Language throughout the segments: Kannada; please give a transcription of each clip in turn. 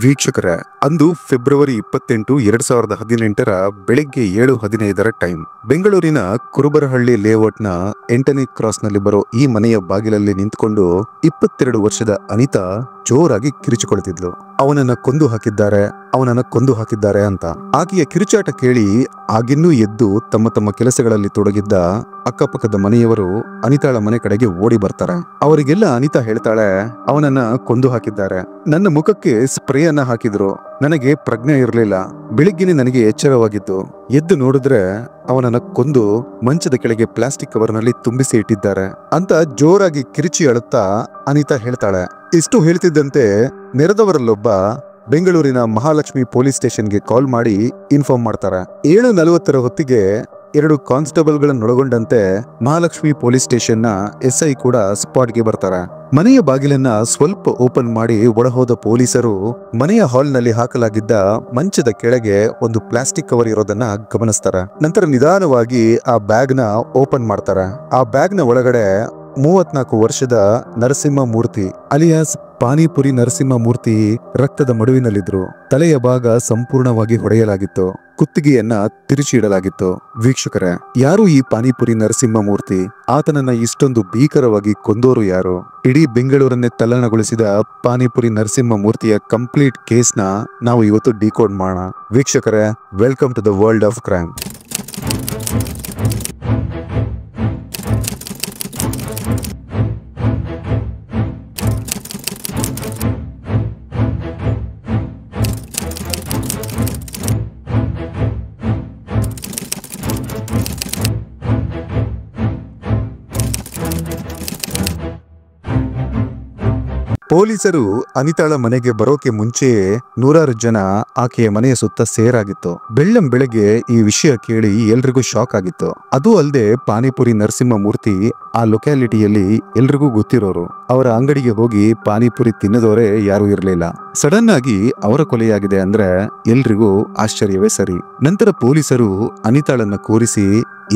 ವೀಕ್ಷಕರೇ, ಅಂದು ಫೆಬ್ರವರಿ 28, 2018 ಬೆಳಿಗ್ಗೆ 7:15 ಟೈಮ್. ಬೆಂಗಳೂರಿನ ಕುರುಬರಹಳ್ಳಿ ಲೇಔಟ್ನ 8ನೇ ಕ್ರಾಸ್ನಲ್ಲಿ ಬರೋ ಈ ಮನೆಯ ಬಾಗಿಲಲ್ಲಿ ನಿಂತ್ಕೊಂಡು 22 ವರ್ಷದ ಅನಿತಾ ಜೋರಾಗಿ ಕಿರಿಚಿಕೊಳ್ತಿದ್ಲು. ಅವನನ್ನ ಕೊಂದು ಹಾಕಿದ್ದಾರೆ ಅಂತ. ಆಕೆಯ ಕಿರುಚಾಟ ಕೇಳಿ ಆಗಿನ್ನೂ ಎದ್ದು ತಮ್ಮ ತಮ್ಮ ಕೆಲಸಗಳಲ್ಲಿ ತೊಡಗಿದ್ದ ಅಕ್ಕಪಕ್ಕದ ಮನೆಯವರು ಅನಿತಾಳ ಮನೆ ಕಡೆಗೆ ಓಡಿ ಬರ್ತಾರೆ. ಅವರಿಗೆಲ್ಲ ಅನಿತಾ ಹೇಳ್ತಾಳೆ, ಅವನನ್ನ ಕೊಂದು ಹಾಕಿದ್ದಾರೆ, ನನ್ನ ಮುಖಕ್ಕೆ ಸ್ಪ್ರೇ ಅನ್ನ ಹಾಕಿದ್ರು, ನನಗೆ ಪ್ರಜ್ಞೆ ಇರಲಿಲ್ಲ, ಬೆಳಿಗ್ಗೆನೆ ನನಗೆ ಎಚ್ಚರವಾಗಿತ್ತು, ಎದ್ದು ನೋಡಿದ್ರೆ ಅವನನ್ನ ಕೊಂದು ಮಂಚದ ಕೆಳಗೆ ಪ್ಲಾಸ್ಟಿಕ್ ಕವರ್ನಲ್ಲಿ ತುಂಬಿಸಿ ಇಟ್ಟಿದ್ದಾರೆ ಅಂತ ಜೋರಾಗಿ ಕಿರಿಚಿ ಅಳುತ್ತಾ ಅನಿತಾ ಹೇಳ್ತಾಳೆ. ಇಷ್ಟು ಹೇಳ್ತಿದ್ದಂತೆ ನೆರೆದವರಲ್ಲೊಬ್ಬ ಬೆಂಗಳೂರಿನ ಮಹಾಲಕ್ಷ್ಮಿ ಪೊಲೀಸ್ ಸ್ಟೇಷನ್ಗೆ ಕಾಲ್ ಮಾಡಿ ಇನ್ಫಾರ್ಮ್ ಮಾಡ್ತಾರೆ. 7:40 ಹೊತ್ತಿಗೆ 2 ಕಾನ್ಸ್ಟೇಬಲ್ಗಳನ್ನೊಳಗೊಂಡಂತೆ ಮಹಾಲಕ್ಷ್ಮಿ ಪೊಲೀಸ್ ಸ್ಟೇಷನ್ನ SI ಕೂಡ ಸ್ಪಾಟ್ಗೆ ಬರ್ತಾರೆ. ಮನೆಯ ಬಾಗಿಲನ್ನ ಸ್ವಲ್ಪ ಓಪನ್ ಮಾಡಿ ಒಳಹೋದ ಪೊಲೀಸರು ಮನೆಯ ಹಾಲ್ನಲ್ಲಿ ಹಾಕಲಾಗಿದ್ದ ಮಂಚದ ಕೆಳಗೆ ಒಂದು ಪ್ಲಾಸ್ಟಿಕ್ ಕವರ್ ಇರೋದನ್ನ ಗಮನಿಸ್ತಾರೆ. ನಂತರ ನಿಧಾನವಾಗಿ ಆ ಬ್ಯಾಗ್ನ ಓಪನ್ ಮಾಡ್ತಾರೆ. ಆ ಬ್ಯಾಗ್ನ ಒಳಗಡೆ 34 ವರ್ಷದ ನರಸಿಂಹಮೂರ್ತಿ ಅಲಿಯಾಸ್ ಪಾನಿಪುರಿ ನರಸಿಂಹಮೂರ್ತಿ ರಕ್ತದ ಮಡುವಿನಲ್ಲಿದ್ರು. ತಲೆಯ ಭಾಗ ಸಂಪೂರ್ಣವಾಗಿ ಹೊಡೆಯಲಾಗಿತ್ತು, ಕುತ್ತಿಗೆಯನ್ನ ತಿರುಚಿ ಇಡಲಾಗಿತ್ತು. ವೀಕ್ಷಕರೇ, ಯಾರು ಈ ಪಾನಿಪುರಿ ನರಸಿಂಹಮೂರ್ತಿ? ಆತನನ್ನ ಇಷ್ಟೊಂದು ಭೀಕರವಾಗಿ ಕೊಂದೋರು ಯಾರು? ಇಡೀ ಬೆಂಗಳೂರನ್ನೇ ತಲ್ಲಣಗೊಳಿಸಿದ ಪಾನಿಪುರಿ ನರಸಿಂಹಮೂರ್ತಿಯ ಕಂಪ್ಲೀಟ್ ಕೇಸ್ನ ನಾವು ಇವತ್ತು ಡಿಕೋಡ್ ಮಾಡೋಣ. ವೀಕ್ಷಕರೇ, welcome to the world of crime. ಪೊಲೀಸರು ಅನಿತಾಳ ಮನೆಗೆ ಬರೋಕೆ ಮುಂಚೆಯೇ 100 ಜನ ಆಕೆಯ ಮನೆಯ ಸುತ್ತ ಸೇರಾಗಿತ್ತು. ಬೆಳ್ಳಂಬೆಳಗ್ಗೆ ಈ ವಿಷಯ ಕೇಳಿ ಎಲ್ರಿಗೂ ಶಾಕ್ ಆಗಿತ್ತು. ಅದೂ ಅಲ್ಲದೆ ಪಾನಿಪುರಿ ನರಸಿಂಹಮೂರ್ತಿ ಆ ಲೊಕ್ಯಾಲಿಟಿಯಲ್ಲಿ ಎಲ್ರಿಗೂ ಗೊತ್ತಿರೋರು. ಅವರ ಅಂಗಡಿಗೆ ಹೋಗಿ ಪಾನಿಪುರಿ ತಿನ್ನದವರೇ ಯಾರೂ ಇರಲಿಲ್ಲ. ಸಡನ್ ಆಗಿ ಅವರ ಕೊಲೆಯಾಗಿದೆ ಅಂದ್ರೆ ಎಲ್ರಿಗೂ ಆಶ್ಚರ್ಯವೇ ಸರಿ. ನಂತರ ಪೊಲೀಸರು ಅನಿತಾಳನ್ನ ಕೂರಿಸಿ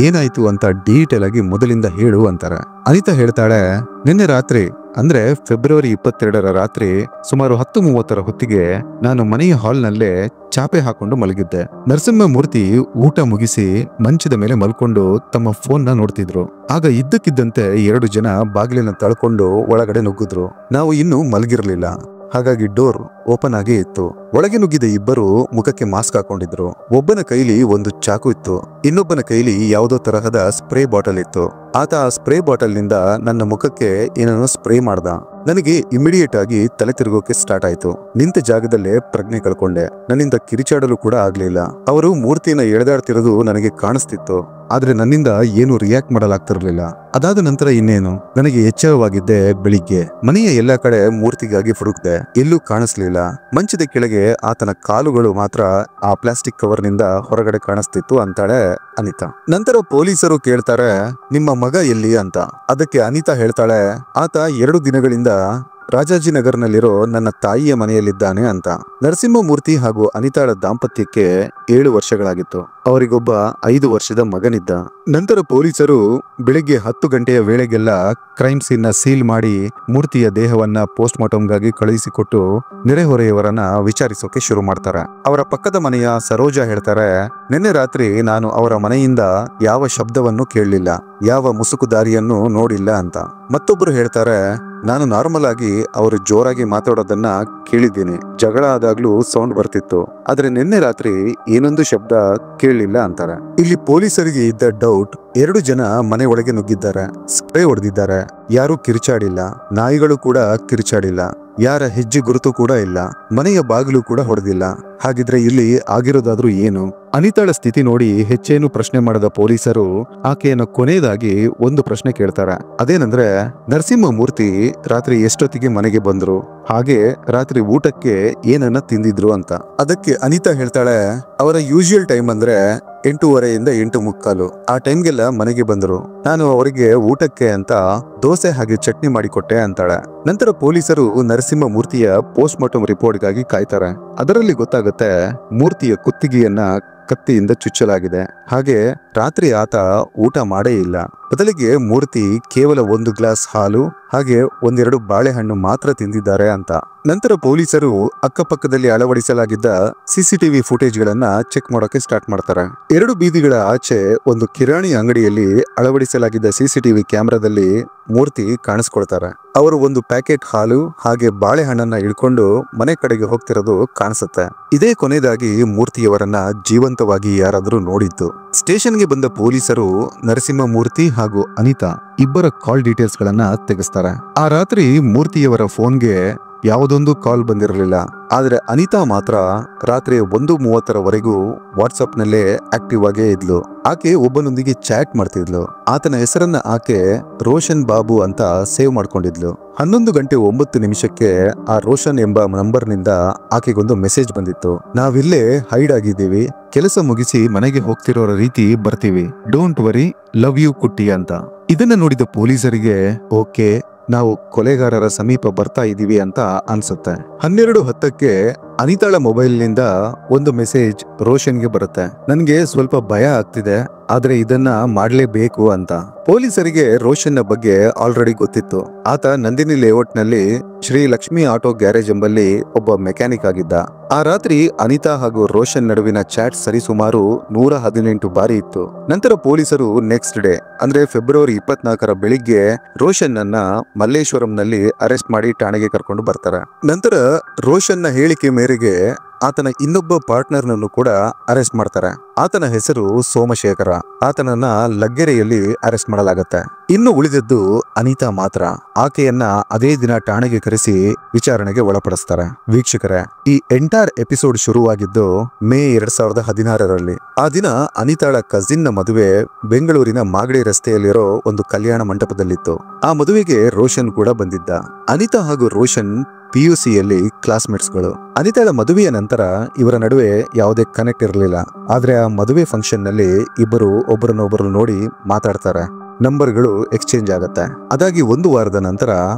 ಏನಾಯ್ತು ಅಂತ ಡೀಟೇಲ್ ಆಗಿ ಮೊದಲಿಂದ ಹೇಳು ಅಂತಾರೆ. ಅನಿತಾ ಹೇಳ್ತಾಳೆ, ನಿನ್ನೆ ರಾತ್ರಿ ಅಂದ್ರೆ ಫೆಬ್ರವರಿ 22 ರಾತ್ರಿ ಸುಮಾರು 10:30 ಹೊತ್ತಿಗೆ ನಾನು ಮನೆಯ ಹಾಲ್ನಲ್ಲೇ ಚಾಪೆ ಹಾಕೊಂಡು ಮಲಗಿದ್ದೆ. ನರಸಿಂಹಮೂರ್ತಿ ಊಟ ಮುಗಿಸಿ ಮಂಚದ ಮೇಲೆ ಮಲ್ಕೊಂಡು ತಮ್ಮ ಫೋನ್ನ ನೋಡ್ತಿದ್ರು. ಆಗ ಇದ್ದಕ್ಕಿದ್ದಂತೆ 2 ಜನ ಬಾಗಿಲನ್ನ ತಳ್ಕೊಂಡು ಒಳಗಡೆ ನುಗ್ಗಿದ್ರು. ನಾವು ಇನ್ನೂ ಮಲಗಿರ್ಲಿಲ್ಲ, ಹಾಗಾಗಿ ಡೋರ್ ಓಪನ್ ಆಗೇ ಇತ್ತು. ಒಳಗೆ ನುಗ್ಗಿದ ಇಬ್ಬರು ಮುಖಕ್ಕೆ ಮಾಸ್ಕ್ ಹಾಕೊಂಡಿದ್ರು. ಒಬ್ಬನ ಕೈಲಿ ಒಂದು ಚಾಕು ಇತ್ತು, ಇನ್ನೊಬ್ಬನ ಕೈಲಿ ಯಾವುದೋ ತರಹದ ಸ್ಪ್ರೇ ಬಾಟಲ್ ಇತ್ತು. ಆತ ಆ ಸ್ಪ್ರೇ ಬಾಟಲ್ ನಿಂದ ನನ್ನ ಮುಖಕ್ಕೆ ಏನನ್ನೋ ಸ್ಪ್ರೇ ಮಾಡ್ದ. ನನಗೆ ಇಮಿಡಿಯೇಟ್ ಆಗಿ ತಲೆ ತಿರುಗೋಕೆ ಸ್ಟಾರ್ಟ್ ಆಯ್ತು. ನಿಂತ ಜಾಗದಲ್ಲೇ ಪ್ರಜ್ಞೆ ಕಳ್ಕೊಂಡೆ. ನನ್ನಿಂದ ಕಿರಿಚಾಡಲು ಕೂಡ ಆಗ್ಲಿಲ್ಲ. ಅವರು ಮೂರ್ತಿನ ಎಳೆದಾಡ್ತಿರೋದು ನನಗೆ ಕಾಣಿಸ್ತಿತ್ತು, ಆದ್ರೆ ನನ್ನಿಂದ ಏನು ರಿಯಾಕ್ಟ್ ಮಾಡಲಾಗ್ತಿರ್ಲಿಲ್ಲ. ಅದಾದ ನಂತರ ಇನ್ನೇನು, ನನಗೆ ಎಚ್ಚರವಾಗಿದ್ದೆ ಬೆಳಿಗ್ಗೆ. ಮನೆಯ ಎಲ್ಲಾ ಕಡೆ ಮೂರ್ತಿಗಾಗಿ ಹುಡುಕ್ದೆ, ಎಲ್ಲೂ ಕಾಣಿಸ್ಲಿಲ್ಲ. ಮಂಚದ ಕೆಳಗೆ ಆತನ ಕಾಲುಗಳು ಮಾತ್ರ ಆ ಪ್ಲಾಸ್ಟಿಕ್ ಕವರ್ ನಿಂದ ಹೊರಗಡೆ ಕಾಣಿಸ್ತಿತ್ತು ಅಂತಾಳೆ ಅನಿತಾ. ನಂತರ ಪೊಲೀಸರು ಕೇಳ್ತಾರೆ, ನಿಮ್ಮ ಮಗ ಎಲ್ಲಿ ಅಂತ. ಅದಕ್ಕೆ ಅನಿತಾ ಹೇಳ್ತಾಳೆ, ಆತ 2 ದಿನಗಳಿಂದ ರಾಜಾಜಿನಗರ್ನಲ್ಲಿರೋ ನನ್ನ ತಾಯಿಯ ಮನೆಯಲ್ಲಿದ್ದಾನೆ ಅಂತ. ನರಸಿಂಹಮೂರ್ತಿ ಹಾಗೂ ಅನಿತಾಳ ದಾಂಪತ್ಯಕ್ಕೆ 7 ವರ್ಷಗಳಾಗಿತ್ತು. ಅವರಿಗೊಬ್ಬ 5 ವರ್ಷದ ಮಗನಿದ್ದ. ನಂತರ ಪೊಲೀಸರು ಬೆಳಿಗ್ಗೆ 10 ಗಂಟೆಯ ವೇಳೆಗೆಲ್ಲ ಕ್ರೈಮ್ ಸೀನ್ ನ ಸೀಲ್ ಮಾಡಿ ಮೂರ್ತಿಯ ದೇಹವನ್ನ ಪೋಸ್ಟ್ ಮಾರ್ಟಂಗಾಗಿ ಕಳುಹಿಸಿಕೊಟ್ಟು ನೆರೆಹೊರೆಯವರನ್ನ ವಿಚಾರಿಸೋಕೆ ಶುರು ಮಾಡ್ತಾರೆ. ಅವರ ಪಕ್ಕದ ಮನೆಯ ಸರೋಜಾ ಹೇಳ್ತಾರೆ, ನಿನ್ನೆ ರಾತ್ರಿ ನಾನು ಅವರ ಮನೆಯಿಂದ ಯಾವ ಶಬ್ದವನ್ನು ಕೇಳಲಿಲ್ಲ, ಯಾವ ಮುಸುಕುದಾರಿಯನ್ನು ನೋಡಿಲ್ಲ ಅಂತ. ಮತ್ತೊಬ್ರು ಹೇಳ್ತಾರೆ, ನಾನು ನಾರ್ಮಲ್ ಆಗಿ ಅವರು ಜೋರಾಗಿ ಮಾತಾಡೋದನ್ನ ಕೇಳಿದ್ದೀನಿ, ಜಗಳ ಆದಾಗ್ಲೂ ಸೌಂಡ್ ಬರ್ತಿತ್ತು, ಆದ್ರೆ ನಿನ್ನೆ ರಾತ್ರಿ ಏನೊಂದು ಶಬ್ದ ಕೇಳಲಿಲ್ಲ ಅಂತಾರೆ. ಇಲ್ಲಿ ಪೊಲೀಸರಿಗೆ ಇದ್ದ ಡೌಟ್, 2 ಜನ ಮನೆ ಒಳಗೆ ನುಗ್ಗಿದ್ದಾರೆ, ಸ್ಪ್ರೇ ಹೊಡೆದಿದ್ದಾರೆ, ಯಾರು ಕಿರಿಚಾಡಿಲ್ಲ, ನಾಯಿಗಳು ಕೂಡ ಕಿರಿಚಾಡಿಲ್ಲ, ಯಾರ ಹೆಜ್ಜೆ ಗುರುತು ಕೂಡ ಇಲ್ಲ, ಮನೆಯ ಬಾಗಿಲು ಕೂಡ ಹೊಡೆದಿಲ್ಲ. ಹಾಗಿದ್ರೆ ಇಲ್ಲಿ ಆಗಿರೋದಾದ್ರೂ ಏನು? ಅನಿತಾಳ ಸ್ಥಿತಿ ನೋಡಿ ಹೆಚ್ಚೇನು ಪ್ರಶ್ನೆ ಮಾಡದ ಪೊಲೀಸರು ಆಕೆಯನ್ನು ಕೊನೆಯದಾಗಿ ಒಂದು ಪ್ರಶ್ನೆ ಕೇಳ್ತಾರೆ. ಅದೇನಂದ್ರೆ, ನರಸಿಂಹಮೂರ್ತಿ ರಾತ್ರಿ ಎಷ್ಟೊತ್ತಿಗೆ ಮನೆಗೆ ಬಂದ್ರು, ಹಾಗೆ ರಾತ್ರಿ ಊಟಕ್ಕೆ ಏನನ್ನ ತಿಂದಿದ್ರು ಅಂತ. ಅದಕ್ಕೆ ಅನಿತಾ ಹೇಳ್ತಾಳೆ, ಅವರ ಯೂಶುವಲ್ ಟೈಮ್ ಅಂದ್ರೆ 8:30 ಇಂದ 8:45 ಆ ಟೈಮ್ಗೆಲ್ಲ ಮನೆಗೆ ಬಂದ್ರು. ನಾನು ಅವರಿಗೆ ಊಟಕ್ಕೆ ಅಂತ ದೋಸೆ ಹಾಗೆ ಚಟ್ನಿ ಮಾಡಿಕೊಟ್ಟೆ ಅಂತಾಳೆ. ನಂತರ ಪೊಲೀಸರು ನರಸಿಂಹಮೂರ್ತಿಯ ಪೋಸ್ಟ್ ಮಾರ್ಟಮ್ ರಿಪೋರ್ಟ್ಗಾಗಿ ಕಾಯ್ತಾರೆ. ಅದರಲ್ಲಿ ಗೊತ್ತಾಗುತ್ತೆ, ಮೂರ್ತಿಯ ಕುತ್ತಿಗೆಯನ್ನ ಕತ್ತಿಯಿಂದ ಚುಚ್ಚಲಾಗಿದೆ, ಹಾಗೆ ರಾತ್ರಿ ಆತ ಊಟ ಮಾಡೇ ಇಲ್ಲ. ಬದಲಿಗೆ ಮೂರ್ತಿ ಕೇವಲ 1 ಗ್ಲಾಸ್ ಹಾಲು ಹಾಗೆ ಒಂದೆರಡು ಬಾಳೆಹಣ್ಣು ಮಾತ್ರ ತಿಂದಿದ್ದಾರೆ ಅಂತ. ನಂತರ ಪೊಲೀಸರು ಅಕ್ಕಪಕ್ಕದಲ್ಲಿ ಅಳವಡಿಸಲಾಗಿದ್ದ ಸಿಸಿಟಿವಿ ಫುಟೇಜ್ಗಳನ್ನ ಚೆಕ್ ಮಾಡೋಕೆ ಸ್ಟಾರ್ಟ್ ಮಾಡ್ತಾರೆ. 2 ಬೀದಿಗಳ ಆಚೆ ಒಂದು ಕಿರಾಣಿ ಅಂಗಡಿಯಲ್ಲಿ ಅಳವಡಿಸಲಾಗಿದ್ದ ಸಿಸಿಟಿವಿ ಕ್ಯಾಮೆರಾದಲ್ಲಿ ಮೂರ್ತಿ ಕಾಣಿಸ್ಕೊಳ್ತಾರೆ. ಅವರು ಒಂದು ಪ್ಯಾಕೆಟ್ ಹಾಲು ಹಾಗೆ ಬಾಳೆಹಣ್ಣನ್ನ ಇಳ್ಕೊಂಡು ಮನೆ ಕಡೆಗೆ ಹೋಗ್ತಿರೋದು ಕಾಣಿಸುತ್ತೆ. ಇದೇ ಕೊನೆಯದಾಗಿ ಮೂರ್ತಿಯವರನ್ನ ಜೀವಂತವಾಗಿ ಯಾರಾದ್ರೂ ನೋಡಿದ್ದು. ಸ್ಟೇಷನ್ಗೆ ಬಂದ ಪೊಲೀಸರು ನರಸಿಂಹಮೂರ್ತಿ ಹಾಗೂ ಅನಿತಾ ಇಬ್ಬರ ಕಾಲ್ ಡೀಟೇಲ್ಸ್ ಗಳನ್ನ ತೆಗೆಸ್ತಾರೆ. ಆ ರಾತ್ರಿ ಮೂರ್ತಿಯವರ ಫೋನ್ಗೆ ಯಾವುದೊಂದು ಕಾಲ್ ಬಂದಿರಲಿಲ್ಲ. ಆದ್ರೆ ಅನಿತಾ ಮಾತ್ರ ರಾತ್ರಿ 1:30 ವಾಟ್ಸಪ್ ನಲ್ಲೇ ಆಕ್ಟಿವ್ ಆಗೇ ಇದ್ಲು. ಆಕೆ ಒಬ್ಬನೊಂದಿಗೆ ಚಾಟ್ ಮಾಡ್ತಿದ್ಲು. ಆತನ ಹೆಸರನ್ನ ಆಕೆ ರೋಷನ್ ಬಾಬು ಅಂತ ಸೇವ್ ಮಾಡ್ಕೊಂಡಿದ್ಲು. 11:09 ಆ ರೋಷನ್ ಎಂಬ ನಂಬರ್ ನಿಂದ ಆಕೆಗೊಂದು ಮೆಸೇಜ್ ಬಂದಿತ್ತು. ನಾವಿಲ್ಲೇ ಹೈಡ್ ಆಗಿದ್ದೀವಿ, ಕೆಲಸ ಮುಗಿಸಿ ಮನೆಗೆ ಹೋಗ್ತಿರೋರ ರೀತಿ ಬರ್ತೀವಿ, ಡೋಂಟ್ ವರಿ, ಲವ್ ಯು ಕುಟ್ಟಿ ಅಂತ. ಇದನ್ನ ನೋಡಿದ ಪೊಲೀಸರಿಗೆ ಓಕೆ, ನಾವು ಕೊಲೆಗಾರರ ಸಮೀಪ ಬರ್ತಾ ಇದೀವಿ ಅಂತ ಅನ್ಸುತ್ತೆ. 12:10 ಅನಿತಾಳ ಮೊಬೈಲ್ ನಿಂದ ಒಂದು ಮೆಸೇಜ್ ರೋಷನ್ಗೆ ಬರುತ್ತೆ. ನನ್ಗೆ ಸ್ವಲ್ಪ ಭಯ ಆಗ್ತಿದೆ, ಆದ್ರೆ ಇದನ್ನ ಮಾಡ್ಲೇಬೇಕು ಅಂತ. ಪೊಲೀಸರಿಗೆ ರೋಷನ್ನ ಬಗ್ಗೆ ಆಲ್ರೆಡಿ ಗೊತ್ತಿತ್ತು. ಆತ ನಂದಿನಿ ಲೇಔಟ್ ನಲ್ಲಿ ಶ್ರೀ ಲಕ್ಷ್ಮಿ ಆಟೋ ಗ್ಯಾರೇಜ್ ಎಂಬಲ್ಲಿ ಒಬ್ಬ ಮೆಕ್ಯಾನಿಕ್ ಆಗಿದ್ದ. ಆ ರಾತ್ರಿ ಅನಿತಾ ಹಾಗೂ ರೋಷನ್ ನಡುವಿನ ಚಾಟ್ ಸರಿಸುಮಾರು 118 ಬಾರಿ ಇತ್ತು. ನಂತರ ಪೊಲೀಸರು ನೆಕ್ಸ್ಟ್ ಡೇ ಅಂದ್ರೆ ಫೆಬ್ರವರಿ 24 ಬೆಳಿಗ್ಗೆ ರೋಷನ್ ಅನ್ನ ಮಲ್ಲೇಶ್ವರಂನಲ್ಲಿ ಅರೆಸ್ಟ್ ಮಾಡಿ ಠಾಣೆಗೆ ಕರ್ಕೊಂಡು ಬರ್ತಾರೆ. ನಂತರ ರೋಷನ್ನ ಹೇಳಿಕೆ ಮೇರೆಗೆ ಆತನ ಇನ್ನೊಬ್ಬ ಪಾರ್ಟ್ನರ್ ನನ್ನು ಕೂಡ ಅರೆಸ್ಟ್ ಮಾಡ್ತಾರೆ. ಆತನ ಹೆಸರು ಸೋಮಶೇಖರ. ಆತನನ್ನ ಲಗ್ಗೆರೆಯಲ್ಲಿ ಅರೆಸ್ಟ್ ಮಾಡಲಾಗುತ್ತೆ. ಇನ್ನು ಉಳಿದದ್ದು ಅನಿತಾ ಮಾತ್ರ. ಆಕೆಯನ್ನ ಅದೇ ದಿನ ಠಾಣೆಗೆ ಕರೆಸಿ ವಿಚಾರಣೆಗೆ ಒಳಪಡಿಸ್ತಾರೆ. ವೀಕ್ಷಕರೇ, ಈ ಎಂಟೈರ್ ಎಪಿಸೋಡ್ ಶುರುವಾಗಿದ್ದು ಮೇ 2016ರಲ್ಲಿ. ಆ ದಿನ ಅನಿತಾಳ ಕಸಿನ್ ನ ಮದುವೆ ಬೆಂಗಳೂರಿನ ಮಾಗಡಿ ರಸ್ತೆಯಲ್ಲಿರೋ ಒಂದು ಕಲ್ಯಾಣ ಮಂಟಪದಲ್ಲಿತ್ತು. ಆ ಮದುವೆಗೆ ರೋಷನ್ ಕೂಡ ಬಂದಿದ್ದ. ಅನಿತಾ ಹಾಗೂ ರೋಷನ್ PUCಯಲ್ಲಿ ಕ್ಲಾಸ್ಮೇಟ್ಸ್ಗಳು. ಅನಿತಾಳ ಮದುವೆಯ ನಂತರ ಇವರ ನಡುವೆ ಯಾವುದೇ ಕನೆಕ್ಟ್ ಇರಲಿಲ್ಲ. ಆದ್ರೆ ಆ ಮದುವೆ ಫಂಕ್ಷನ್ ನಲ್ಲಿ ಇಬ್ಬರು ಒಬ್ಬರನ್ನೊಬ್ಬರು ನೋಡಿ ಮಾತಾಡ್ತಾರೆ. ನಂಬರ್ಗಳು ಎಕ್ಸ್ಚೇಂಜ್ ಆಗತ್ತೆ. ಅದಾಗಿ 1 ವಾರದ ನಂತರ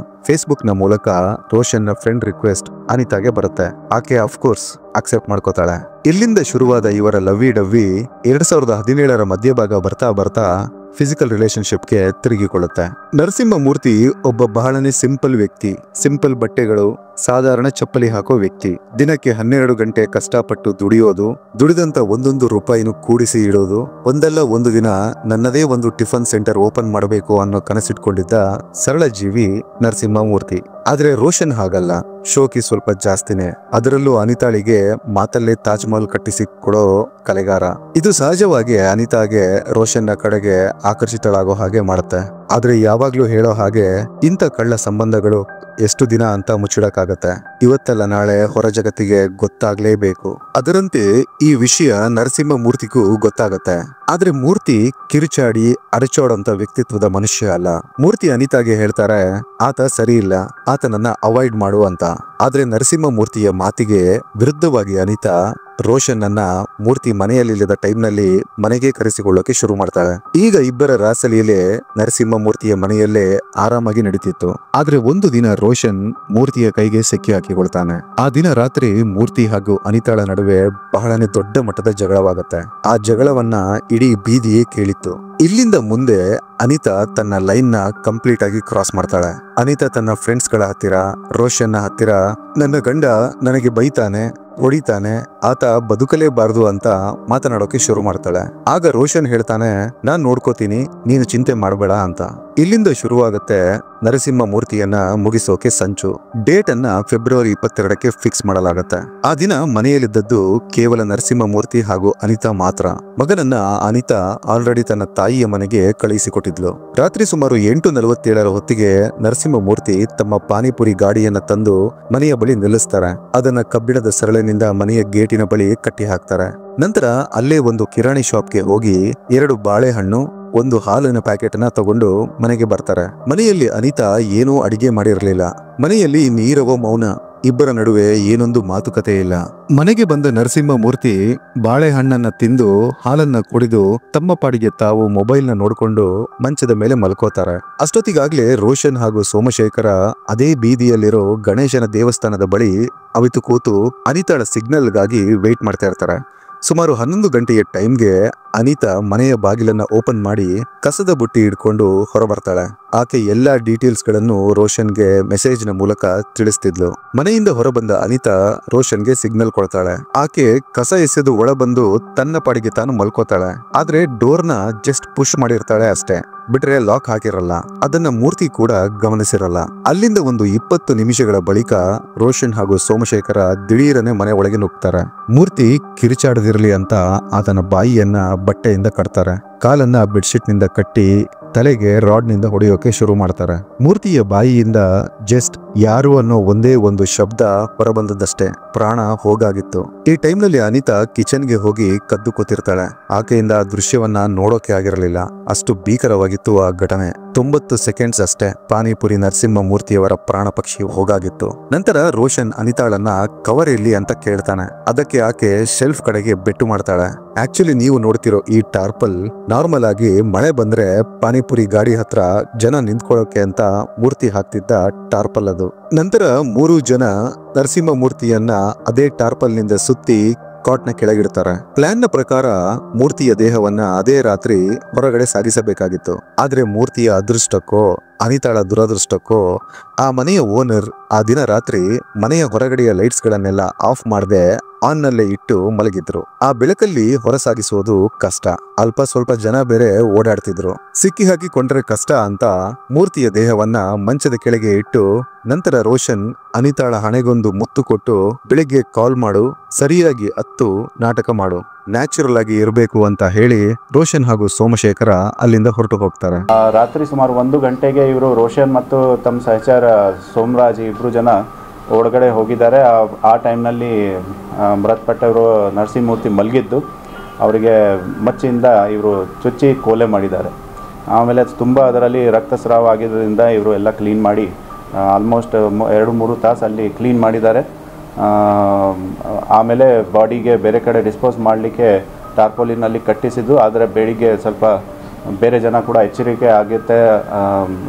ಫೇಸ್ಬುಕ್ ನ ಮೂಲಕ ರೋಷನ್ ನ ಫ್ರೆಂಡ್ ರಿಕ್ವೆಸ್ಟ್ ಅನಿತಾಗೆ ಬರುತ್ತೆ. ಆಕೆ ಅಫ್ಕೋರ್ಸ್ ಅಕ್ಸೆಪ್ಟ್ ಮಾಡ್ಕೋತಾಳೆ. ಇಲ್ಲಿಂದ ಶುರುವಾದ ಇವರ ಲವ್ವಿ ಡವ್ವಿ 2017ರ ಮಧ್ಯಭಾಗ ಬರ್ತಾ ಬರ್ತಾ ಫಿಸಿಕಲ್ ರಿಲೇಶನ್ಶಿಪ್ಗೆ ತಿರುಗಿಕೊಳ್ಳುತ್ತೆ. ನರಸಿಂಹಮೂರ್ತಿ ಒಬ್ಬ ಬಹಳನೇ ಸಿಂಪಲ್ ವ್ಯಕ್ತಿ. ಸಿಂಪಲ್ ಬಟ್ಟೆಗಳು, ಸಾಧಾರಣ ಚಪ್ಪಲಿ ಹಾಕೋ ವ್ಯಕ್ತಿ. ದಿನಕ್ಕೆ 12 ಗಂಟೆ ಕಷ್ಟಪಟ್ಟು ದುಡಿಯೋದು, ದುಡಿದಂತ ಒಂದೊಂದು ರೂಪಾಯಿನೂ ಕೂಡಿಸಿ ಇಡೋದು. ಒಂದಲ್ಲ ಒಂದು ದಿನ ನನ್ನದೇ ಒಂದು ಟಿಫನ್ ಸೆಂಟರ್ ಓಪನ್ ಮಾಡಬೇಕು ಅನ್ನೋ ಕನಸಿಟ್ಕೊಂಡಿದ್ದ ಸರಳ ಜೀವಿ ನರಸಿಂಹಮೂರ್ತಿ. ಆದ್ರೆ ರೋಷನ್ ಹಾಗಲ್ಲ. ಶೋಕಿ ಸ್ವಲ್ಪ ಜಾಸ್ತಿನೇ. ಅದರಲ್ಲೂ ಅನಿತಾಳಿಗೆ ಮಾತಲ್ಲೇ ತಾಜ್ ಮಹಲ್ ಕಟ್ಟಿಸಿ ಕೊಡೋ ಕಲೆಗಾರ. ಇದು ಸಹಜವಾಗಿ ಅನಿತಾಗೆ ರೋಷನ್ ನ ಕಡೆಗೆ ಆಕರ್ಷಿತಳಾಗೋ ಹಾಗೆ ಮಾಡುತ್ತೆ. ಆದ್ರೆ ಯಾವಾಗ್ಲೂ ಹೇಳೋ ಹಾಗೆ ಇಂಥ ಕಳ್ಳ ಸಂಬಂಧಗಳು ಎಷ್ಟು ದಿನ ಅಂತ ಮುಚ್ಚಿಡಕ್ಕಾಗತ್ತೆ. ಇವತ್ತೆಲ್ಲ ನಾಳೆ ಹೊರ ಜಗತ್ತಿಗೆ ಗೊತ್ತಾಗ್ಲೇಬೇಕು. ಅದರಂತೆ ಈ ವಿಷಯ ನರಸಿಂಹಮೂರ್ತಿಗೂ ಗೊತ್ತಾಗತ್ತೆ. ಆದ್ರೆ ಮೂರ್ತಿ ಕಿರುಚಾಡಿ ಅಡಚೋಡಂತ ವ್ಯಕ್ತಿತ್ವದ ಮನುಷ್ಯ ಅಲ್ಲ. ಮೂರ್ತಿ ಅನಿತಾಗೆ ಹೇಳ್ತಾರೆ ಆತ ಸರಿ ಇಲ್ಲ, ಆತನನ್ನ ಅವಾಯ್ಡ್ ಮಾಡು ಅಂತ. ಆದ್ರೆ ನರಸಿಂಹಮೂರ್ತಿಯ ಮಾತಿಗೆ ವಿರುದ್ಧವಾಗಿ ಅನಿತಾ ರೋಷನ್ ಅನ್ನ ಮೂರ್ತಿ ಮನೆಯಲ್ಲಿಲ್ಲದ ಟೈಮ್ನಲ್ಲಿ ಮನೆಗೆ ಕರೆಸಿಕೊಳ್ಳೋಕೆ ಶುರು ಮಾಡ್ತಾಳೆ. ಈಗ ಇಬ್ಬರ ರಾಸಲಿಯಲ್ಲೇ ನರಸಿಂಹಮೂರ್ತಿಯ ಮನೆಯಲ್ಲೇ ಆರಾಮಾಗಿ ನಡೀತಿತ್ತು. ಆದ್ರೆ ಒಂದು ದಿನ ರೋಷನ್ ಮೂರ್ತಿಯ ಕೈಗೆ ಸೆಕ್ಕಿ ಹಾಕಿಕೊಳ್ತಾನೆ. ಆ ದಿನ ರಾತ್ರಿ ಮೂರ್ತಿ ಹಾಗೂ ಅನಿತಾಳ ನಡುವೆ ಬಹಳನೇ ದೊಡ್ಡ ಮಟ್ಟದ ಜಗಳವಾಗತ್ತೆ. ಆ ಜಗಳವನ್ನ ಇಡೀ ಬೀದಿಯೇ ಕೇಳಿತ್ತು. ಇಲ್ಲಿಂದ ಮುಂದೆ ಅನಿತಾ ತನ್ನ ಲೈನ್ ನ ಕಂಪ್ಲೀಟ್ ಆಗಿ ಕ್ರಾಸ್ ಮಾಡ್ತಾಳೆ. ಅನಿತಾ ತನ್ನ ಫ್ರೆಂಡ್ಸ್ ಗಳ ಹತ್ತಿರ, ರೋಷನ್ ನ ಹತ್ತಿರ ನನ್ನ ಗಂಡ ನನಗೆ ಬೈತಾನೆ, ಹೊಡಿತಾನೆ, ಆತ ಬದುಕಲೇಬಾರ್ದು ಅಂತ ಮಾತನಾಡೋಕೆ ಶುರು ಮಾಡ್ತಾಳೆ. ಆಗ ರೋಷನ್ ಹೇಳ್ತಾನೆ ನಾನ್ ನೋಡ್ಕೋತೀನಿ, ನೀನು ಚಿಂತೆ ಮಾಡಬೇಡ ಅಂತ. ಇಲ್ಲಿಂದ ಶುರುವಾಗುತ್ತೆ ನರಸಿಂಹಮೂರ್ತಿಯನ್ನ ಮುಗಿಸೋಕೆ ಸಂಚು. ಡೇಟ್ ಅನ್ನ ಫೆಬ್ರವರಿ 22ಕ್ಕೆ ಫಿಕ್ಸ್ ಮಾಡಲಾಗತ್ತೆ. ಆ ದಿನ ಮನೆಯಲ್ಲಿದ್ದದ್ದು ಕೇವಲ ನರಸಿಂಹಮೂರ್ತಿ ಹಾಗೂ ಅನಿತಾ ಮಾತ್ರ. ಮಗನನ್ನ ಅನಿತಾ ಆಲ್ರೆಡಿ ತನ್ನ ತಾಯಿಯ ಮನೆಗೆ ಕಳುಹಿಸಿಕೊಟ್ಟಿದ್ಲು. ರಾತ್ರಿ ಸುಮಾರು 8:47 ಹೊತ್ತಿಗೆ ನರಸಿಂಹಮೂರ್ತಿ ತಮ್ಮ ಪಾನಿಪುರಿ ಗಾಡಿಯನ್ನ ತಂದು ಮನೆಯ ಬಳಿ ನಿಲ್ಲಿಸ್ತಾರೆ. ಅದನ್ನ ಕಬ್ಬಿಣದ ಸರಳಿನಿಂದ ಮನೆಯ ಗೇಟಿನ ಬಳಿ ಕಟ್ಟಿ ಹಾಕ್ತಾರೆ. ನಂತರ ಅಲ್ಲೇ ಒಂದು ಕಿರಾಣಿ ಶಾಪ್ಗೆ ಹೋಗಿ 2 ಬಾಳೆಹಣ್ಣು, ಒಂದು ಹಾಲಿನ ಪ್ಯಾಕೆಟ್ ನ ತಗೊಂಡು ಮನೆಗೆ ಬರ್ತಾರೆ. ಮನೆಯಲ್ಲಿ ಅನಿತಾ ಏನೂ ಅಡಿಗೆ ಮಾಡಿರಲಿಲ್ಲ. ಮನೆಯಲ್ಲಿ ನೀರವ ಮೌನ. ಇಬ್ಬರ ನಡುವೆ ಏನೊಂದು ಮಾತುಕತೆ ಇಲ್ಲ. ಮನೆಗೆ ಬಂದ ನರಸಿಂಹಮೂರ್ತಿ ಬಾಳೆಹಣ್ಣನ್ನ ತಿಂದು ಹಾಲನ್ನ ಕುಡಿದು ತಮ್ಮ ಪಾಡಿಗೆ ತಾವು ಮೊಬೈಲ್ ನ ನೋಡ್ಕೊಂಡು ಮಂಚದ ಮೇಲೆ ಮಲ್ಕೋತಾರೆ. ಅಷ್ಟೊತ್ತಿಗಾಗ್ಲೇ ರೋಷನ್ ಹಾಗೂ ಸೋಮಶೇಖರ ಅದೇ ಬೀದಿಯಲ್ಲಿರೋ ಗಣೇಶನ ದೇವಸ್ಥಾನದ ಬಳಿ ಅವಿತು ಕೂತು ಅನಿತಾಳ ಸಿಗ್ನಲ್ಗಾಗಿ ವೇಟ್ ಮಾಡ್ತಾ ಇರ್ತಾರೆ. ಸುಮಾರು 11 ಗಂಟೆಯ ಟೈಮ್ಗೆ ಅನಿತಾ ಮನೆಯ ಬಾಗಿಲನ್ನ ಓಪನ್ ಮಾಡಿ ಕಸದ ಬುಟ್ಟಿ ಹಿಡ್ಕೊಂಡು ಹೊರಬರ್ತಾಳೆ. ಆಕೆ ಎಲ್ಲಾ ಡೀಟೇಲ್ಸ್ ಗಳನ್ನು ರೋಷನ್ಗೆ ಮೆಸೇಜ್ ನ ಮೂಲಕ ತಿಳಿಸ್ತಿದ್ಲು. ಮನೆಯಿಂದ ಹೊರಬಂದ ಅನಿತಾ ರೋಷನ್ಗೆ ಸಿಗ್ನಲ್ ಕೊಡ್ತಾಳೆ. ಆಕೆ ಕಸ ಎಸೆದು ಒಳ ಬಂದು ತನ್ನ ಪಾಡಿಗೆ ತಾನು ಮಲ್ಕೋತಾಳೆ. ಆದ್ರೆ ಡೋರ್ನ ಜಸ್ಟ್ ಪುಷ್ ಮಾಡಿರ್ತಾಳೆ ಅಷ್ಟೇ, ಬಿಟ್ರೆ ಲಾಕ್ ಹಾಕಿರಲ್ಲ. ಅದನ್ನ ಮೂರ್ತಿ ಕೂಡ ಗಮನಿಸಿರಲ್ಲ. ಅಲ್ಲಿಂದ ಒಂದು 20 ನಿಮಿಷಗಳ ಬಳಿಕ ರೋಷನ್ ಹಾಗೂ ಸೋಮಶೇಖರ ದಿಢೀರನೆ ಮನೆ ಒಳಗೆ ನುಗ್ತಾರೆ. ಮೂರ್ತಿ ಕಿರಿಚಾಡದಿರಲಿ ಅಂತ ಆತನ ಬಾಯಿಯನ್ನ ಬಟ್ಟೆಯಿಂದ ಕಟ್ತಾರೆ. ಕಾಲನ್ನ ಬೆಡ್ಶೀಟ್ ನಿಂದ ಕಟ್ಟಿ ತಲೆಗೆ ರಾಡ್ ನಿಂದ ಹೊಡೆಯೋಕೆ ಶುರು ಮಾಡ್ತಾರೆ. ಮೂರ್ತಿಯ ಬಾಯಿಯಿಂದ ಜಸ್ಟ್ ಯಾರು ಅನ್ನೋ ಒಂದೇ ಒಂದು ಶಬ್ದ ಹೊರಬಂದದಷ್ಟೇ. ಪ್ರಾಣ ಹೋಗಾಗಿತ್ತು. ಈ ಟೈಮ್ನಲ್ಲಿ ಅನಿತಾ ಕಿಚನ್ಗೆ ಹೋಗಿ ಕದ್ದು ಕೂತಿರ್ತಾಳೆ. ಆಕೆಯಿಂದ ಆ ದೃಶ್ಯವನ್ನ ನೋಡೋಕೆ ಆಗಿರಲಿಲ್ಲ. ಅಷ್ಟು ಭೀಕರವಾಗಿತ್ತು ಆ ಘಟನೆ. 90 ಸೆಕೆಂಡ್ಸ್ ಅಷ್ಟೇ ಪಾನಿಪುರಿ ನರಸಿಂಹ ಮೂರ್ತಿಯವರ ಪ್ರಾಣ ಪಕ್ಷಿ ಹೋಗಾಗಿತ್ತು. ನಂತರ ರೋಷನ್ ಅನಿತಾಳನ್ನ ಕವರ್ ಎಲ್ಲಿ ಅಂತ ಕೇಳ್ತಾನೆ. ಅದಕ್ಕೆ ಆಕೆ ಶೆಲ್ಫ್ ಕಡೆಗೆ ಬೆಟ್ಟು ಮಾಡ್ತಾಳೆ. ಆಕ್ಚುಲಿ ನೀವು ನೋಡ್ತಿರೋ ಈ ಟಾರ್ಪಲ್ ನಾರ್ಮಲ್ ಆಗಿ ಮಳೆ ಬಂದ್ರೆ ಪಾನಿಪುರಿ ಗಾಡಿ ಹತ್ರ ಜನ ನಿಂತ್ಕೊಳ್ಳೋಕೆ ಅಂತ ಮೂರ್ತಿ ಹಾಕ್ತಿದ್ದ ಟಾರ್ಪಲ್ ಅದು. ನಂತರ 3 ಜನ ನರಸಿಂಹ ಮೂರ್ತಿಯನ್ನ ಅದೇ ಟಾರ್ಪಲ್ ನಿಂದ ಸುತ್ತಿ ಕಾಟ್ನ ಕೆಳಗಿಡ್ತಾರೆ. ಪ್ಲಾನ್ ನ ಪ್ರಕಾರ ಮೂರ್ತಿಯ ದೇಹವನ್ನ ಅದೇ ರಾತ್ರಿ ಹೊರಗಡೆ ಸಾಗಿಸಬೇಕಾಗಿತ್ತು. ಆದ್ರೆ ಮೂರ್ತಿಯ ಅದೃಷ್ಟಕ್ಕೋ ಅನಿತಾಳ ದುರದೃಷ್ಟಕ್ಕೋ ಆ ಮನೆಯ ಓನರ್ ಆ ದಿನ ರಾತ್ರಿ ಮನೆಯ ಹೊರಗಡೆಯ ಲೈಟ್ಸ್ ಗಳನ್ನೆಲ್ಲ ಆಫ್ ಮಾಡದೆ ಆನ್ ನಲ್ಲೇ ಇಟ್ಟು ಮಲಗಿದ್ರು. ಆ ಬೆಳಕಲ್ಲಿ ಹೊರಸಾಗಿಸುವುದು ಕಷ್ಟ. ಅಲ್ಪ ಸ್ವಲ್ಪ ಜನ ಬೇರೆ ಓಡಾಡ್ತಿದ್ರು. ಸಿಕ್ಕಿ ಹಾಕಿಕೊಂಡ್ರೆ ಕಷ್ಟ ಅಂತ ಮೂರ್ತಿಯ ದೇಹವನ್ನ ಮಂಚದ ಕೆಳಗೆ ಇಟ್ಟು ನಂತರ ರೋಷನ್ ಅನಿತಾಳ ಹಣೆಗೊಂದು ಮುತ್ತು ಕೊಟ್ಟು ಬೆಳಿಗ್ಗೆ ಕಾಲ್ ಮಾಡು, ಸರಿಯಾಗಿ ಹತ್ತು ನಾಟಕ ಮಾಡು, ನ್ಯಾಚುರಲ್ ಆಗಿ ಇರಬೇಕು ಅಂತ ಹೇಳಿ ರೋಷನ್ ಹಾಗೂ ಸೋಮಶೇಖರ ಅಲ್ಲಿಂದ ಹೊರಟು ಹೋಗ್ತಾರೆ. ರಾತ್ರಿ ಸುಮಾರು 1 ಗಂಟೆಗೆ ಇವರು ರೋಷನ್ ಮತ್ತು ತಮ್ಮ ಸಹಚರ ಸೋಮರಾಜ್ 2 ಜನ ಒಳಗಡೆ ಹೋಗಿದ್ದಾರೆ. ಆ ಟೈಮ್ನಲ್ಲಿ ಮೃತಪಟ್ಟವರು ನರಸಿಂಹಮೂರ್ತಿ ಮಲಗಿದ್ದು ಅವರಿಗೆ ಮಚ್ಚಿಂದ ಇವರು ಚುಚ್ಚಿ ಕೊಲೆ ಮಾಡಿದ್ದಾರೆ. ಆಮೇಲೆ ತುಂಬ ಅದರಲ್ಲಿ ರಕ್ತಸ್ರಾವ ಆಗಿದ್ದರಿಂದ ಇವರು ಎಲ್ಲ ಕ್ಲೀನ್ ಮಾಡಿ ಆಲ್ಮೋಸ್ಟ್ 2-3 ತಾಸು ಅಲ್ಲಿ ಕ್ಲೀನ್ ಮಾಡಿದ್ದಾರೆ. ಆಮೇಲೆ ಬಾಡಿಗೆ ಬೇರೆ ಕಡೆ ಡಿಸ್ಪೋಸ್ ಮಾಡಲಿಕ್ಕೆ ಟಾರ್ಪೋಲಿನಲ್ಲಿ ಕಟ್ಟಿಸಿದ್ದು. ಆದರೆ ಬೆಳಿಗ್ಗೆ ಸ್ವಲ್ಪ ಬೇರೆ ಜನ ಕೂಡ ಎಚ್ಚರಿಕೆ ಆಗುತ್ತೆ,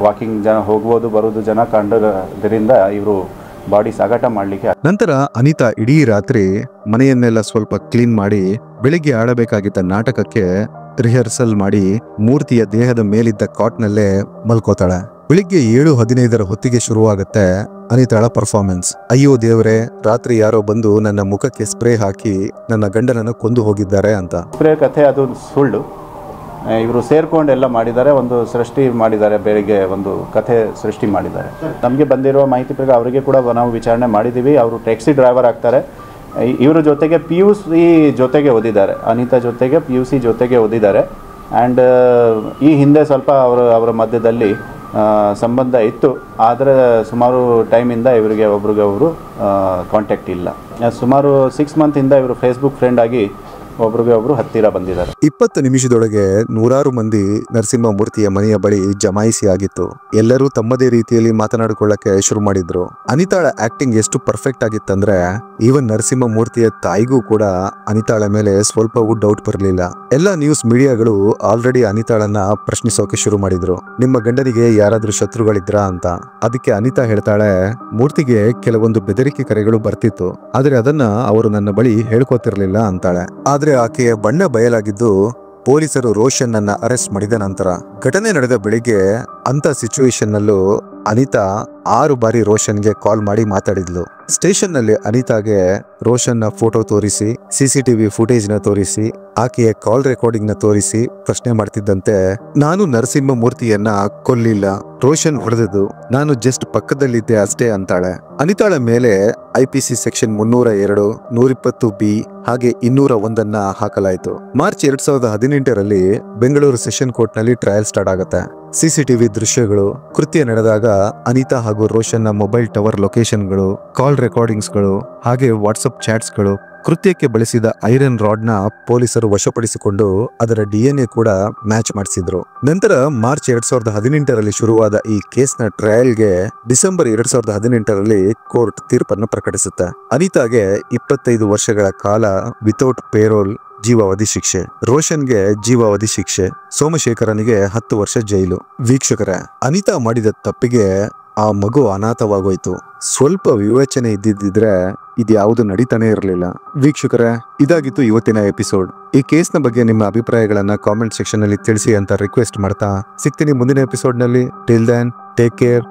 ವಾಕಿಂಗ್ ಜನ ಹೋಗ್ಬೋದು ಬರೋದು ಜನ ಕಂಡದ್ರಿಂದ ಇವರು ಬಾಡಿ ಸಾಗಾಟ ಮಾಡಲಿಕ್ಕೆ. ನಂತರ ಅನಿತಾ ಇಡೀ ರಾತ್ರಿ ಮನೆಯನ್ನೆಲ್ಲ ಸ್ವಲ್ಪ ಕ್ಲೀನ್ ಮಾಡಿ ಬೆಳಿಗ್ಗೆ ಆಡಬೇಕಾಗಿದ್ದ ನಾಟಕಕ್ಕೆ ರಿಹರ್ಸಲ್ ಮಾಡಿ ಮೂರ್ತಿಯ ದೇಹದ ಮೇಲಿದ್ದ ಕಾಟ್ನಲ್ಲೇ ಮಲ್ಕೋತಾಳೆ. ಬೆಳಿಗ್ಗೆ 7:15 ಹೊತ್ತಿಗೆ ಶುರುವಾಗುತ್ತೆ ಅನಿತಾಳ ಪರ್ಫಾರ್ಮೆನ್ಸ್. ಅಯ್ಯೋ ದೇವರೇ, ರಾತ್ರಿ ಯಾರೋ ಬಂದು ನನ್ನ ಮುಖಕ್ಕೆ ಸ್ಪ್ರೇ ಹಾಕಿ ನನ್ನ ಗಂಡನನ್ನು ಕೊಂದು ಹೋಗಿದ್ದಾರೆ ಅಂತ. ಸ್ಪ್ರೇ ಕಥೆ ಅದು ಸುಳ್ಳು. ಇವರು ಸೇರ್ಕೊಂಡು ಎಲ್ಲ ಮಾಡಿದ್ದಾರೆ, ಒಂದು ಸೃಷ್ಟಿ ಮಾಡಿದ್ದಾರೆ, ಬೆಳಿಗ್ಗೆ ಒಂದು ಕಥೆ ಸೃಷ್ಟಿ ಮಾಡಿದ್ದಾರೆ. ನಮಗೆ ಬಂದಿರೋ ಮಾಹಿತಿ ಪ್ರಕಾರ ಅವರಿಗೆ ಕೂಡ ನಾವು ವಿಚಾರಣೆ ಮಾಡಿದ್ದೀವಿ. ಅವರು ಟ್ಯಾಕ್ಸಿ ಡ್ರೈವರ್ ಆಗ್ತಾರೆ. ಇವರ ಜೊತೆಗೆ PUC ಜೊತೆಗೆ ಓದಿದ್ದಾರೆ, ಅನಿತಾ ಜೊತೆಗೆ PUC ಜೊತೆಗೆ ಓದಿದ್ದಾರೆ. ಆ್ಯಂಡ್ ಈ ಹಿಂದೆ ಸ್ವಲ್ಪ ಅವರ ಮಧ್ಯದಲ್ಲಿ ಸಂಬಂಧ ಇತ್ತು. ಆದರೆ ಸುಮಾರು ಟೈಮಿಂದ ಇವರಿಗೆ ಒಬ್ರಿಗೊಬ್ರು ಕಾಂಟ್ಯಾಕ್ಟ್ ಇಲ್ಲ. ಸುಮಾರು 6 ಮಂತಿಂದ ಇವರು ಫೇಸ್ಬುಕ್ ಫ್ರೆಂಡ್ ಆಗಿ ಒಬ್ರಿಗೆ ಒಬ್ರು ಹತ್ತಿರ ಬಂದಿದ್ದಾರೆ. 20 ನಿಮಿಷದೊಳಗೆ ನೂರಾರು ಮಂದಿ ನರಸಿಂಹ ಮೂರ್ತಿಯ ಮನೆಯ ಬಳಿ ಜಮಾಯಿಸಿ ಆಗಿತ್ತು. ಎಲ್ಲರೂ ತಮ್ಮದೇ ರೀತಿಯಲ್ಲಿ ಮಾತನಾಡಿಕೊಳ್ಳಕ್ಕೆ ಶುರು ಮಾಡಿದ್ರು. ಅನಿತಾಳ ಆಕ್ಟಿಂಗ್ ಎಷ್ಟು ಪರ್ಫೆಕ್ಟ್ ಆಗಿತ್ತಂದ್ರೆ ಈವನ್ ನರಸಿಂಹ ಮೂರ್ತಿಯ ತಾಯಿಗೂ ಕೂಡ ಅನಿತಾಳ ಮೇಲೆ ಸ್ವಲ್ಪವೂ ಡೌಟ್ ಬರಲಿಲ್ಲ. ಎಲ್ಲ ನ್ಯೂಸ್ ಮೀಡಿಯಾಗಳು ಆಲ್ರೆಡಿ ಅನಿತಾಳನ್ನ ಪ್ರಶ್ನಿಸೋಕೆ ಶುರು ಮಾಡಿದ್ರು. ನಿಮ್ಮ ಗಂಡನಿಗೆ ಯಾರಾದ್ರೂ ಶತ್ರುಗಳಿದ್ರಾ ಅಂತ. ಅದಕ್ಕೆ ಅನಿತಾ ಹೇಳ್ತಾಳೆ, ಮೂರ್ತಿಗೆ ಕೆಲವೊಂದು ಬೆದರಿಕೆ ಕರೆಗಳು ಬರ್ತಿತ್ತು, ಆದ್ರೆ ಅದನ್ನ ಅವರು ನನ್ನ ಬಳಿ ಹೇಳ್ಕೊತಿರ್ಲಿಲ್ಲ ಅಂತಾಳೆ. ಆದ್ರೆ ಆಕೆಯ ಬಣ್ಣ ಬಯಲಾಗಿದ್ದು ಪೊಲೀಸರು ರೋಷನ್ ಅನ್ನ ಅರೆಸ್ಟ್ ಮಾಡಿದ ನಂತರ. ಘಟನೆ ನಡೆದ ಬೆಳಿಗ್ಗೆ ಅಂತ ಸಿಚುವೇಶನ್ ನಲ್ಲೂ ಅನಿತಾ 6 ಬಾರಿ ರೋಷನ್ಗೆ ಕಾಲ್ ಮಾಡಿ ಮಾತಾಡಿದ್ಲು. ಸ್ಟೇಷನ್ ನಲ್ಲಿ ಅನಿತಾಗೆ ರೋಷನ್ ನ ಫೋಟೋ ತೋರಿಸಿ, CCTV ಫುಟೇಜ್ ನ ತೋರಿಸಿ, ಆಕೆಯ ಕಾಲ್ ರೆಕಾರ್ಡಿಂಗ್ ನ ತೋರಿಸಿ ಪ್ರಶ್ನೆ ಮಾಡ್ತಿದ್ದಂತೆ, ನಾನು ನರಸಿಂಹ ಮೂರ್ತಿಯನ್ನ ಕೊಲ್ಲಿಲ್ಲ, ರೋಷನ್ ಹೊಡೆದದ್ದು ನಾನು ಜಸ್ಟ್ ಪಕ್ಕದಲ್ಲಿದ್ದೆ ಅಷ್ಟೇ ಅಂತಾಳೆ. ಅನಿತಾಳ ಮೇಲೆ IPC ಸೆಕ್ಷನ್ 302, 120B ಹಾಗೆ 201 ಹಾಕಲಾಯಿತು. ಮಾರ್ಚ್ 2018ರಲ್ಲಿ ಬೆಂಗಳೂರು ಸೆಷನ್ ಕೋರ್ಟ್ ನಲ್ಲಿ ಟ್ರಯಲ್ ಸ್ಟಾರ್ಟ್ ಆಗುತ್ತೆ. CCTV ದೃಶ್ಯಗಳು, ಕೃತ್ಯ ನಡೆದಾಗ ಅನಿತಾ ಹಾಗೂ ರೋಷನ್ ನ ಮೊಬೈಲ್ ಟವರ್ ಲೊಕೇಶನ್ಗಳು, ಕಾಲ್ ರೆಕಾರ್ಡಿಂಗ್ಸ್ಗಳು ಹಾಗೆ ವಾಟ್ಸಪ್ ಚಾಟ್ಸ್ಗಳು, ಕೃತ್ಯಕ್ಕೆ ಬಳಸಿದ ಐರನ್ ರಾಡ್ ನ ಪೊಲೀಸರು ವಶಪಡಿಸಿಕೊಂಡು ಅದರ DNA ಕೂಡ ಮ್ಯಾಚ್ ಮಾಡಿಸಿದ್ರು. ನಂತರ ಮಾರ್ಚ್ 2018ರಲ್ಲಿ ಶುರುವಾದ ಈ ಕೇಸ್ನ ಟ್ರಯಲ್ಗೆ ಡಿಸೆಂಬರ್ 2018ರಲ್ಲಿ ಕೋರ್ಟ್ ತೀರ್ಪನ್ನು ಪ್ರಕಟಿಸುತ್ತೆ. ಅನಿತಾಗೆ 25 ವರ್ಷಗಳ ಕಾಲ ವಿತೌಟ್ ಪೇರೋಲ್ ಜೀವಾವಧಿ ಶಿಕ್ಷೆ, ರೋಷನ್ಗೆ ಜೀವಾವಧಿ ಶಿಕ್ಷೆ, ಸೋಮಶೇಖರನಿಗೆ 10 ವರ್ಷ ಜೈಲು. ವೀಕ್ಷಕರೇ, ಅನಿತಾ ಮಾಡಿದ ತಪ್ಪಿಗೆ ಆ ಮಗು ಅನಾಥವಾಗೋಯ್ತು. ಸ್ವಲ್ಪ ವಿವೇಚನೆ ಇದ್ದಿದ್ರೆ ಇದ್ಯಾವುದು ನಡೀತಾನೆ ಇರಲಿಲ್ಲ. ವೀಕ್ಷಕರೇ, ಇದಾಗಿತ್ತು ಇವತ್ತಿನ ಎಪಿಸೋಡ್. ಈ ಕೇಸ್ನ ಬಗ್ಗೆ ನಿಮ್ಮ ಅಭಿಪ್ರಾಯಗಳನ್ನ ಕಾಮೆಂಟ್ ಸೆಕ್ಷನ್ ನಲ್ಲಿ ತಿಳಿಸಿ ಅಂತ ರಿಕ್ವೆಸ್ಟ್ ಮಾಡ್ತಾ ಸಿಗ್ತೀನಿ ಮುಂದಿನ ಎಪಿಸೋಡ್ ನಲ್ಲಿ. Till then, take care.